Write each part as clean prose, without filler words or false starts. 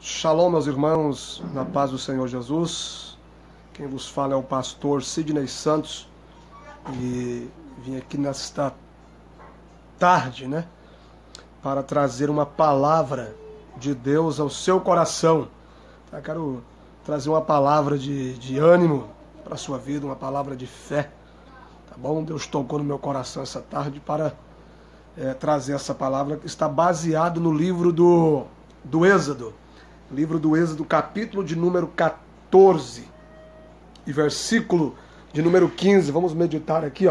Shalom, meus irmãos, na paz do Senhor Jesus. Quem vos fala é o pastor Sidney Santos e vim aqui nesta tarde, para trazer uma palavra de Deus ao seu coração. Eu quero trazer uma palavra de ânimo para a sua vida, uma palavra de fé, tá bom? Deus tocou no meu coração essa tarde para trazer essa palavra que está baseado no livro do Êxodo. Livro do Êxodo, capítulo de número 14 e versículo de número 15. Vamos meditar aqui,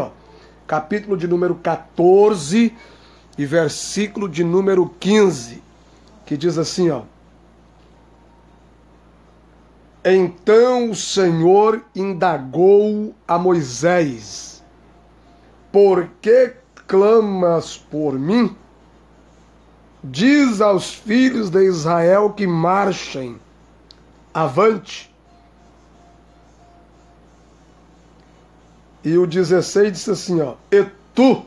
capítulo de número 14 e versículo de número 15, que diz assim, Então o Senhor indagou a Moisés: Por que clamas por mim? Diz aos filhos de Israel que marchem avante. E o 16 disse assim, E tu,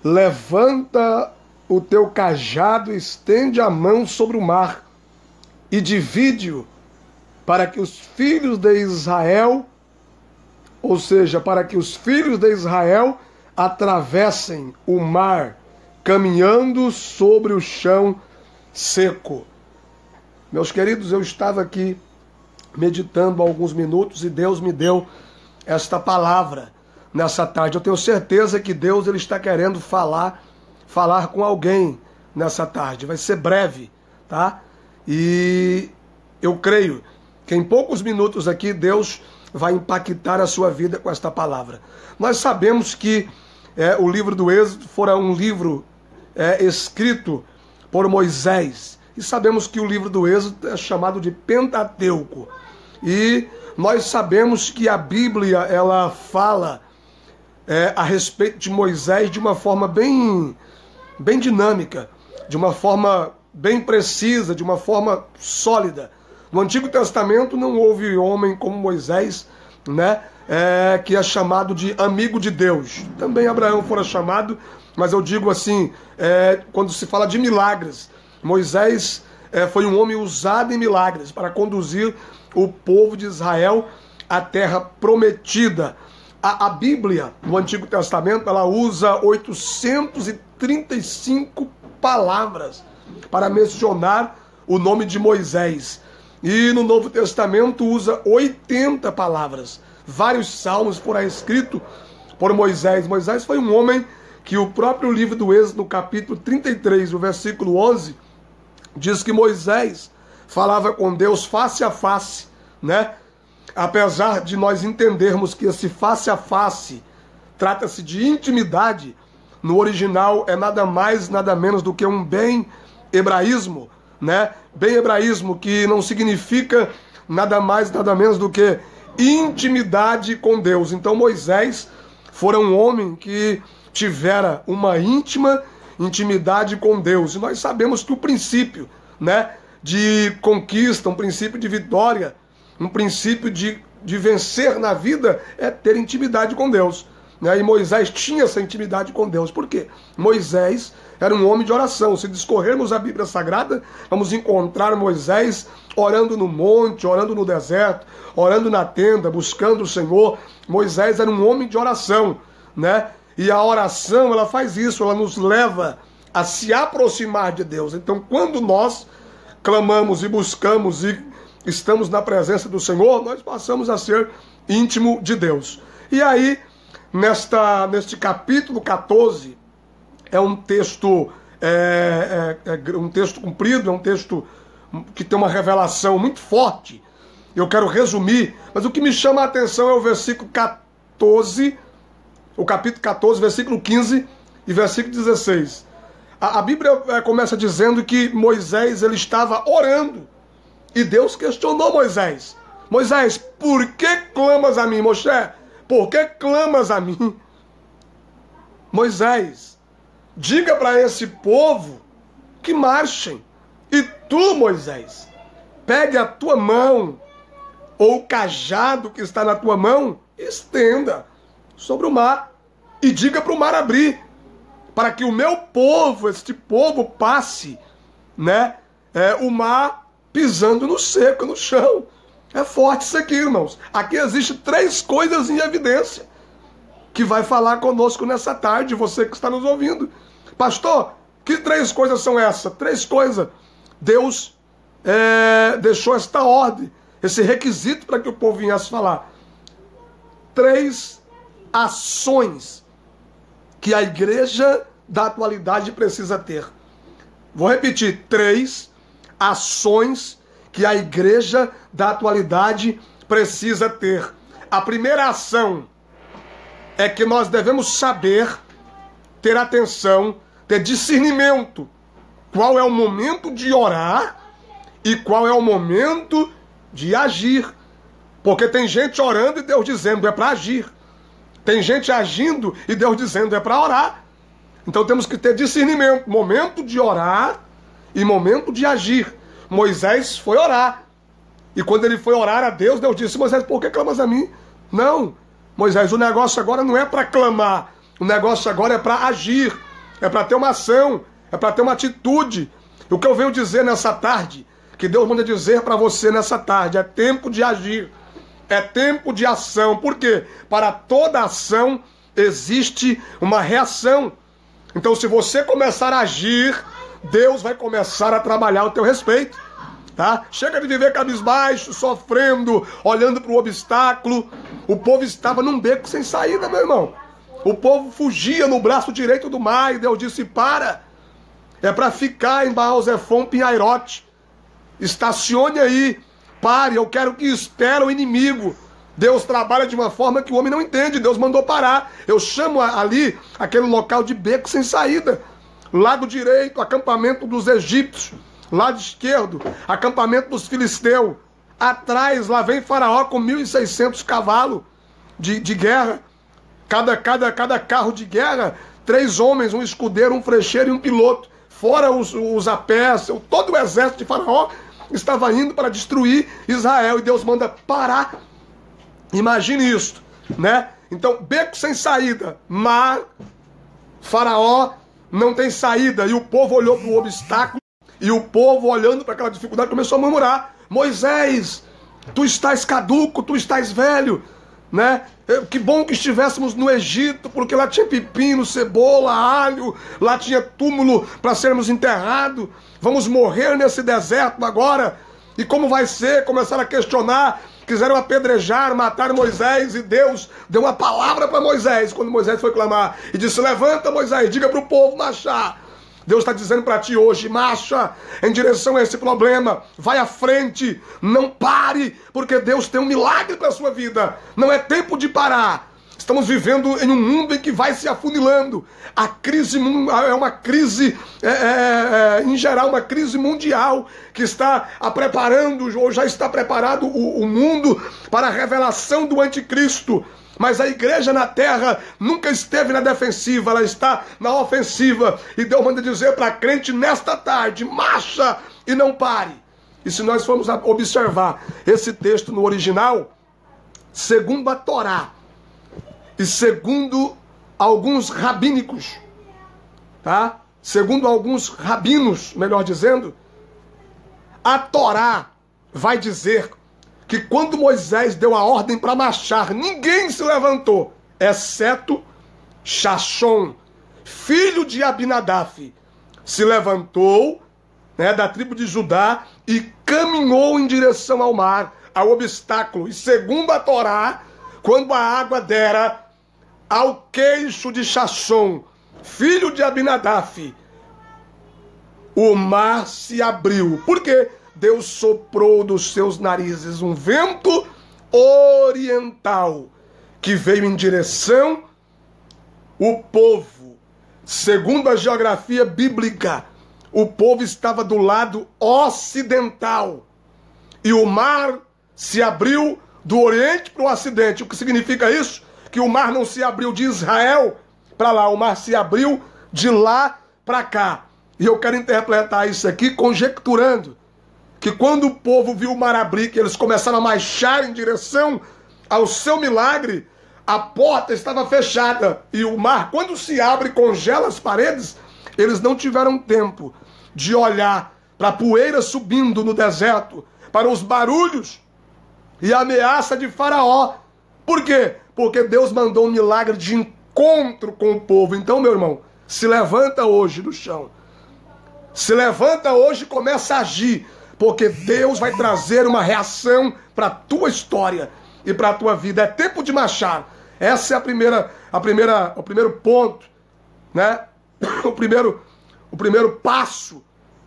levanta o teu cajado, estende a mão sobre o mar e divide-o, para que os filhos de Israel, ou seja, para que os filhos de Israel atravessem o mar, caminhando sobre o chão seco. Meus queridos, eu estava aqui meditando há alguns minutos e Deus me deu esta palavra nessa tarde. Eu tenho certeza que Deus ele está querendo falar com alguém nessa tarde. Vai ser breve, tá? E eu creio que em poucos minutos aqui Deus vai impactar a sua vida com esta palavra. Nós sabemos que o livro do Êxodo fora um livro escrito por Moisés. E sabemos que o livro do Êxodo é chamado de Pentateuco. E nós sabemos que a Bíblia ela fala a respeito de Moisés de uma forma bem dinâmica, de uma forma bem precisa, de uma forma sólida. No Antigo Testamento não houve homem como Moisés, que é chamado de amigo de Deus. Também Abraão fora chamado, mas eu digo assim, quando se fala de milagres, Moisés foi um homem usado em milagres para conduzir o povo de Israel à terra prometida. A Bíblia, no Antigo Testamento, ela usa 835 palavras para mencionar o nome de Moisés. E no Novo Testamento usa 80 palavras. Vários salmos foram escritos por Moisés. Moisés foi um homem que o próprio livro do Êxodo, no capítulo 33, o versículo 11, diz que Moisés falava com Deus face a face, Apesar de nós entendermos que esse face a face trata-se de intimidade, no original é nada mais, nada menos do que um bem hebraísmo, Bem hebraísmo, que não significa nada mais, nada menos do que intimidade com Deus. Então Moisés fora um homem que tivera uma íntima intimidade com Deus. E nós sabemos que o princípio, de conquista, um princípio de vitória, um princípio de vencer na vida é ter intimidade com Deus. E Moisés tinha essa intimidade com Deus. Por quê? Moisés era um homem de oração. Se discorrermos a Bíblia Sagrada, vamos encontrar Moisés orando no monte, orando no deserto, orando na tenda, buscando o Senhor. Moisés era um homem de oração, E a oração, ela faz isso, ela nos leva a se aproximar de Deus. Então, quando nós clamamos e buscamos e estamos na presença do Senhor, nós passamos a ser íntimo de Deus. E aí, neste capítulo 14, é um texto um texto comprido, é um texto que tem uma revelação muito forte. Eu quero resumir, mas o que me chama a atenção é o versículo 14, o capítulo 14, versículo 15 e versículo 16. A Bíblia começa dizendo que Moisés ele estava orando e Deus questionou Moisés. Moisés, por que clamas a mim, Moshe? Por que clamas a mim? Moisés, diga para esse povo que marchem. E tu, Moisés, pegue a tua mão, ou o cajado que está na tua mão, estenda sobre o mar e diga para o mar abrir, para que o meu povo, este povo, passe, o mar pisando no seco, no chão. É forte isso aqui, irmãos. Aqui existe 3 coisas em evidência que vai falar conosco nessa tarde, você que está nos ouvindo. Pastor, que 3 coisas são essas? 3 coisas. Deus deixou esta ordem, esse requisito para que o povo viesse falar. 3 ações que a igreja da atualidade precisa ter. Vou repetir, 3 ações que a igreja da atualidade precisa ter. A primeira ação é que nós devemos saber, ter atenção, ter discernimento. Qual é o momento de orar e qual é o momento de agir. Porque tem gente orando e Deus dizendo é para agir. Tem gente agindo e Deus dizendo é para orar. Então temos que ter discernimento. Momento de orar e momento de agir. Moisés foi orar. E quando ele foi orar a Deus, Deus disse: Moisés, por que clamas a mim? Não, Moisés, o negócio agora não é para clamar. O negócio agora é para agir. É para ter uma ação. É para ter uma atitude. O que eu venho dizer nessa tarde, que Deus manda dizer para você nessa tarde, é tempo de agir. É tempo de ação. Por quê? Para toda ação existe uma reação. Então, se você começar a agir, Deus vai começar a trabalhar ao teu respeito. Tá? Chega de viver cabisbaixo, sofrendo, olhando para o obstáculo. O povo estava num beco sem saída, meu irmão. O povo fugia no braço direito do mar e Deus disse: para. É para ficar em Baal-Zephon, Pinhairote. Estacione aí. Pare, eu quero que espere o inimigo. Deus trabalha de uma forma que o homem não entende. Deus mandou parar. Eu chamo ali aquele local de beco sem saída. Lado direito, acampamento dos egípcios. Lado esquerdo, acampamento dos filisteus. Atrás, lá vem Faraó com 1.600 cavalos de guerra. Cada carro de guerra, 3 homens, um escudeiro, um frecheiro e um piloto. Fora os a pé, todo o exército de Faraó estava indo para destruir Israel. E Deus manda parar. Imagine isso, né? Então, beco sem saída. Mar, Faraó não tem saída. E o povo olhou para o obstáculo. E o povo, olhando para aquela dificuldade, começou a murmurar: Moisés, tu estás caduco, tu estás velho, né? Que bom que estivéssemos no Egito, porque lá tinha pepino, cebola, alho, lá tinha túmulo para sermos enterrados. Vamos morrer nesse deserto agora. E como vai ser? Começaram a questionar, quiseram apedrejar, matar Moisés, e Deus deu uma palavra para Moisés, quando Moisés foi clamar, e disse: levanta, Moisés, diga para o povo marchar. Deus está dizendo para ti hoje: marcha em direção a esse problema, vai à frente, não pare, porque Deus tem um milagre para a sua vida. Não é tempo de parar. Estamos vivendo em um mundo em que vai se afunilando. A crise é uma crise, em geral, uma crise mundial que está preparando, ou já está preparado o mundo para a revelação do anticristo. Mas a igreja na terra nunca esteve na defensiva, ela está na ofensiva. E Deus manda dizer para a crente nesta tarde: marcha e não pare. E se nós formos observar esse texto no original, segundo a Torá e segundo alguns rabínicos, tá? Segundo alguns rabinos, melhor dizendo, a Torá vai dizer que quando Moisés deu a ordem para marchar, ninguém se levantou, exceto Chachon, filho de Abinadaf. Se levantou, né, da tribo de Judá, e caminhou em direção ao mar, ao obstáculo. E segundo a Torá, quando a água dera ao queixo de Chachon, filho de Abinadaf, o mar se abriu. Por quê? Deus soprou dos seus narizes um vento oriental que veio em direção ao povo. Segundo a geografia bíblica, o povo estava do lado ocidental e o mar se abriu do oriente para o ocidente. O que significa isso? Que o mar não se abriu de Israel para lá, o mar se abriu de lá para cá. E eu quero interpretar isso aqui conjecturando que quando o povo viu o mar abrir, que eles começaram a marchar em direção ao seu milagre, a porta estava fechada. E o mar, quando se abre e congela as paredes, eles não tiveram tempo de olhar para a poeira subindo no deserto, para os barulhos e a ameaça de Faraó. Por quê? Porque Deus mandou um milagre de encontro com o povo. Então, meu irmão, se levanta hoje do chão. Se levanta hoje e começa a agir, porque Deus vai trazer uma reação para a tua história e para a tua vida. É tempo de marchar. Essa é o primeiro ponto, né? O primeiro passo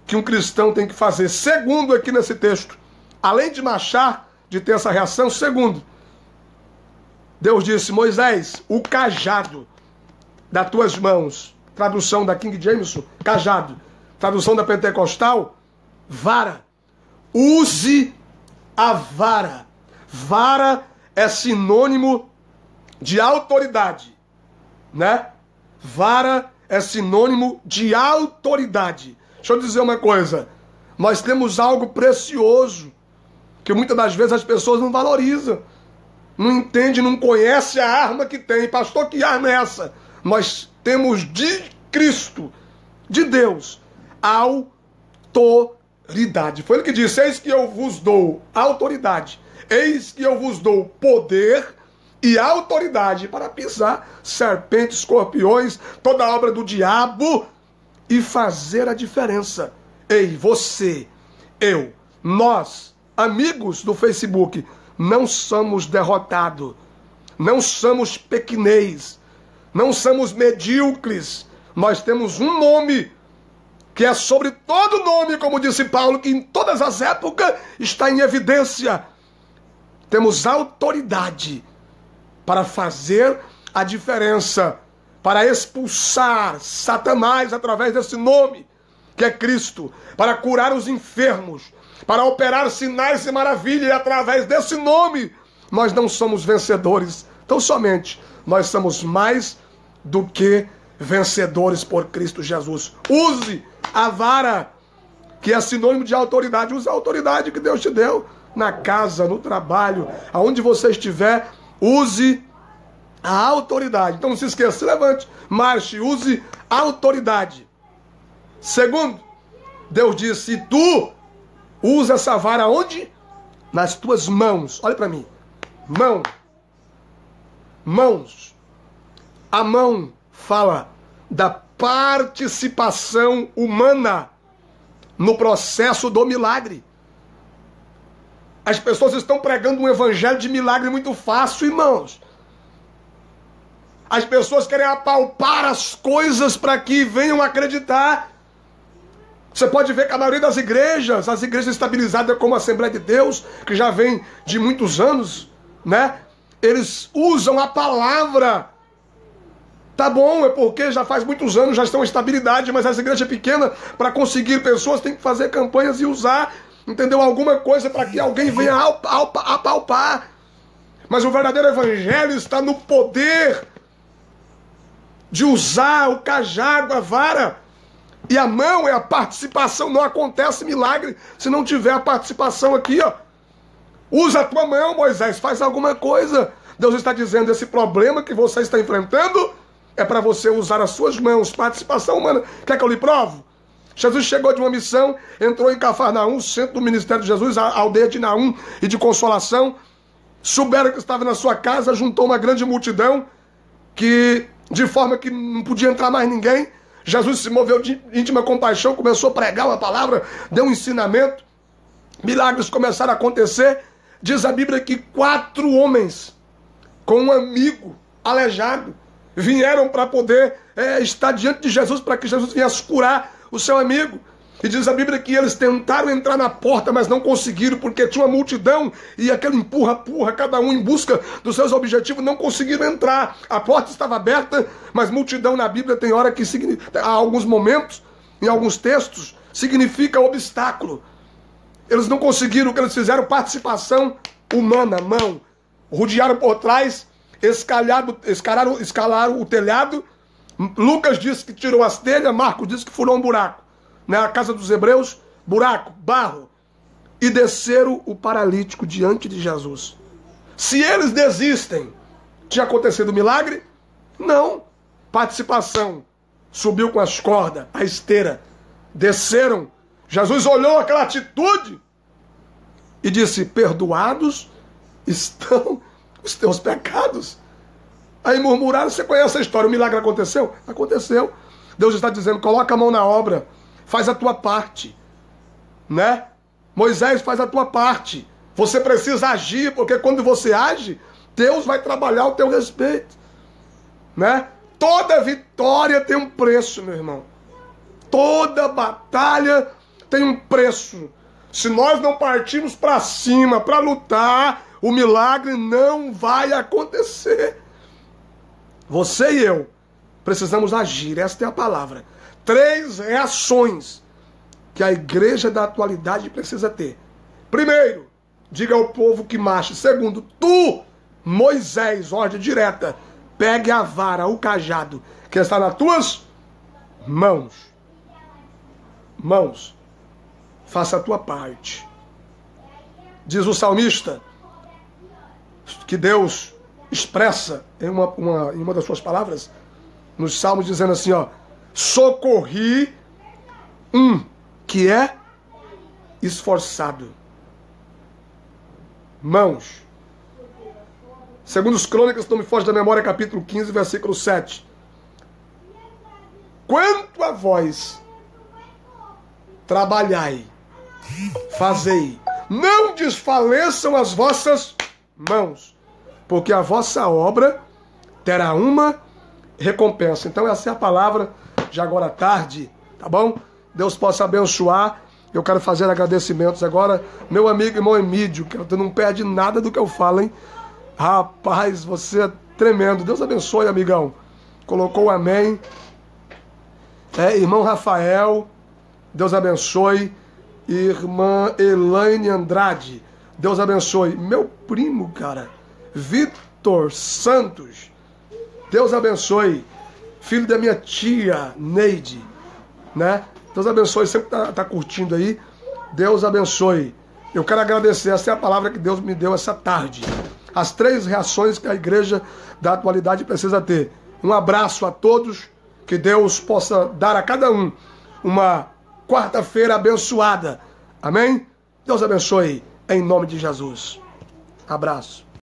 que um cristão tem que fazer. Segundo, aqui nesse texto, além de marchar, de ter essa reação, segundo, Deus disse: Moisés, o cajado das tuas mãos, tradução da King James, cajado, tradução da Pentecostal, vara, use a vara. Vara é sinônimo de autoridade, né? Vara é sinônimo de autoridade. Deixa eu dizer uma coisa. Nós temos algo precioso que muitas das vezes as pessoas não valorizam. Não entendem, não conhecem a arma que tem. Pastor, que arma é essa? Nós temos de Cristo, de Deus, autoridade. Foi ele que disse: eis que eu vos dou autoridade. Eis que eu vos dou poder e autoridade para pisar serpentes, escorpiões, toda a obra do diabo e fazer a diferença. Ei, você, eu, nós, amigos do Facebook, não somos derrotados, não somos pequenês, não somos medíocres. Nós temos um nome que é sobre todo nome, como disse Paulo, que em todas as épocas está em evidência. Temos autoridade para fazer a diferença, para expulsar Satanás através desse nome, que é Cristo, para curar os enfermos, para operar sinais e maravilhas, e através desse nome nós não somos vencedores, tão somente nós somos mais do que vencedores por Cristo Jesus. Use a vara, que é sinônimo de autoridade. Use a autoridade que Deus te deu, na casa, no trabalho, aonde você estiver, use a autoridade. Então não se esqueça, se levante, marche, use a autoridade. Segundo, Deus disse: e tu usa essa vara onde? Nas tuas mãos. Olha para mim. Mãos. A mão fala da participação humana no processo do milagre. As pessoas estão pregando um evangelho de milagre muito fácil, irmãos. As pessoas querem apalpar as coisas para que venham acreditar. Você pode ver que a maioria das igrejas, as igrejas estabilizadas como a Assembleia de Deus, que já vem de muitos anos, né? Eles usam a palavra. Tá bom, é porque já faz muitos anos, já estão em estabilidade, mas as igrejas pequenas, para conseguir pessoas, tem que fazer campanhas e usar, entendeu? Alguma coisa para que alguém venha apalpar. Mas o verdadeiro evangelho está no poder de usar o cajado, a vara. E a mão é a participação. Não acontece milagre se não tiver a participação aqui, ó. Usa a tua mão, Moisés, faz alguma coisa. Deus está dizendo: esse problema que você está enfrentando é para você usar as suas mãos. Participação humana. Quer que eu lhe provo? Jesus chegou de uma missão, entrou em Cafarnaum, centro do ministério de Jesus, a aldeia de Naum e de Consolação. Souberam que estava na sua casa, juntou uma grande multidão, que de forma que não podia entrar mais ninguém. Jesus se moveu de íntima compaixão, começou a pregar uma palavra, deu um ensinamento. Milagres começaram a acontecer. Diz a Bíblia que 4 homens com um amigo aleijado vieram para poder estar diante de Jesus, para que Jesus viesse curar o seu amigo. E diz a Bíblia que eles tentaram entrar na porta, mas não conseguiram, porque tinha uma multidão e aquele empurra-empurra, cada um em busca dos seus objetivos, não conseguiram entrar. A porta estava aberta, mas multidão na Bíblia tem hora que há alguns momentos, em alguns textos, significa obstáculo. Eles não conseguiram, o que eles fizeram? Participação humana, mão. Rodearam por trás, escalaram o telhado. Lucas diz que tirou as telhas, Marcos diz que furou um buraco. Na casa dos hebreus, buraco, barro. E desceram o paralítico diante de Jesus. Se eles desistem, tinha acontecido um milagre? Não. Participação. Subiu com as cordas, a esteira. Desceram. Jesus olhou aquela atitude e disse: perdoados estão os teus pecados. Aí murmuraram. Você conhece a história, o milagre aconteceu? Aconteceu. Deus está dizendo: coloca a mão na obra, faz a tua parte, né? Moisés, faz a tua parte. Você precisa agir, porque quando você age, Deus vai trabalhar ao teu respeito, né? Toda vitória tem um preço, meu irmão. Toda batalha tem um preço. Se nós não partirmos para cima, para lutar, o milagre não vai acontecer. Você e eu precisamos agir, esta é a palavra. 3 reações que a igreja da atualidade precisa ter. Primeiro, diga ao povo que marche. Segundo, tu, Moisés, ordem direta, pegue a vara, o cajado, que está nas tuas mãos. Mãos, faça a tua parte. Diz o salmista que Deus expressa em uma das suas palavras, nos salmos, dizendo assim, ó: socorri que é esforçado. Mãos. Segundo os Crônicas, não me foge da memória, capítulo 15, versículo 7. Quanto a vós, trabalhai, fazei, não desfaleçam as vossas mãos, porque a vossa obra terá uma recompensa. Então essa é a palavra de agora à tarde, tá bom? Deus possa abençoar. Eu quero fazer agradecimentos agora. Meu amigo irmão Emídio, que tu não perde nada do que eu falo, hein? Rapaz, você é tremendo. Deus abençoe, amigão. Colocou o amém. Irmão Rafael, Deus abençoe. Irmã Elaine Andrade, Deus abençoe. Meu primo, cara, Vitor Santos, Deus abençoe. Filho da minha tia Neide, né? Deus abençoe, sempre tá curtindo aí. Deus abençoe. Eu quero agradecer, essa é a palavra que Deus me deu essa tarde. As 3 reações que a igreja da atualidade precisa ter. Um abraço a todos, que Deus possa dar a cada um uma quarta-feira abençoada. Amém? Deus abençoe em nome de Jesus. Abraço.